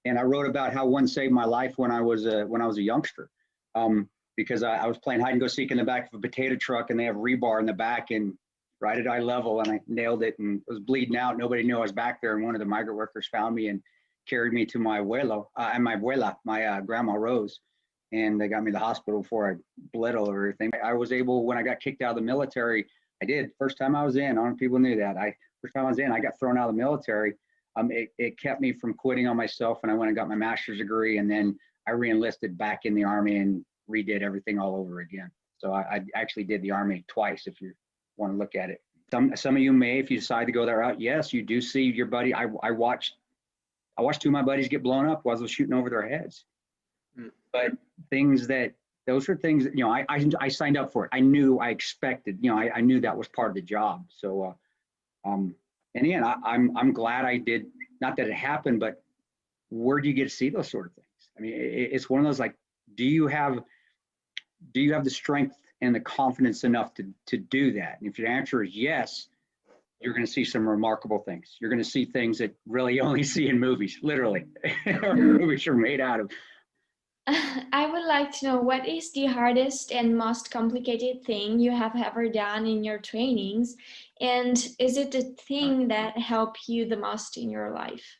And I wrote about how one saved my life when I was a youngster, because I was playing hide and go seek in the back of a potato truck, and they have rebar in the back and right at eye level, and I nailed it and was bleeding out. Nobody knew I was back there, and one of the migrant workers found me and carried me to my abuela, my grandma Rose, and they got me to the hospital before I bled all over everything. I was able, when I got kicked out of the military, I did. First time I was in, I don't know if people knew that. First time I was in, I got thrown out of the military. It kept me from quitting on myself, and I went and got my master's degree, and then I re-enlisted back in the Army and redid everything all over again. So I actually did the Army twice, if you want to look at it. Some of you may, if you decide to go that route, yes, you do see your buddy. I watched two of my buddies get blown up while I was shooting over their heads. But those are things that, I signed up for it. I knew, I expected, I knew that was part of the job. So, and again, I'm glad I did, not that it happened, but where do you get to see those sort of things? I mean, it's one of those, like, do you have the strength and the confidence enough to do that? And if your answer is yes, you're going to see some remarkable things. You're going to see things that really only see in movies, literally. Movies are made out of. I would like to know, what is the hardest and most complicated thing you have ever done in your trainings? And is it the thing that helped you the most in your life?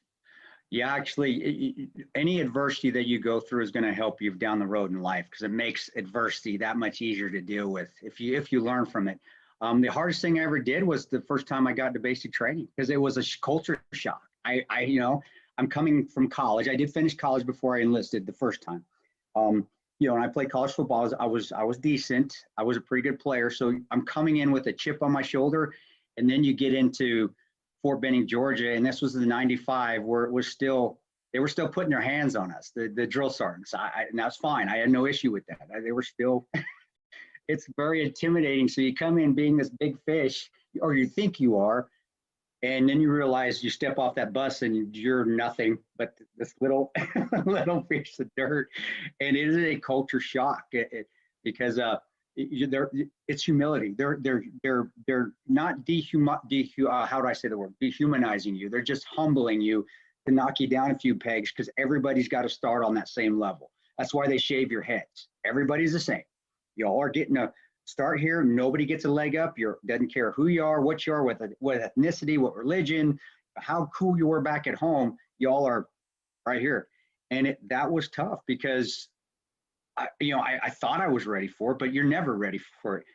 Yeah, actually, any adversity that you go through is going to help you down the road in life, because it makes adversity that much easier to deal with if you learn from it. The hardest thing I ever did was the first time I got to basic training, because it was a culture shock. I'm coming from college. I did finish college before I enlisted the first time. And I played college football. I was decent. I was a pretty good player. So I'm coming in with a chip on my shoulder, and then you get into Fort Benning, Georgia, and this was the '95, where they were still putting their hands on us, the drill sergeants. And that's fine. I had no issue with that. They were still. It's very intimidating. So you come in being this big fish, or you think you are, and then you realize you step off that bus and you're nothing but this little little piece of dirt, and it is a culture shock because it's humility. They're not how do I say the word, dehumanizing you. They're just humbling you to knock you down a few pegs, because everybody's got to start on that same level. That's why they shave your heads. Everybody's the same. You all are getting a start here. Nobody gets a leg up. Doesn't care who you are, what you are, what ethnicity, what religion, how cool you were back at home. Y'all are right here. And that was tough, because I thought I was ready for it, but you're never ready for it.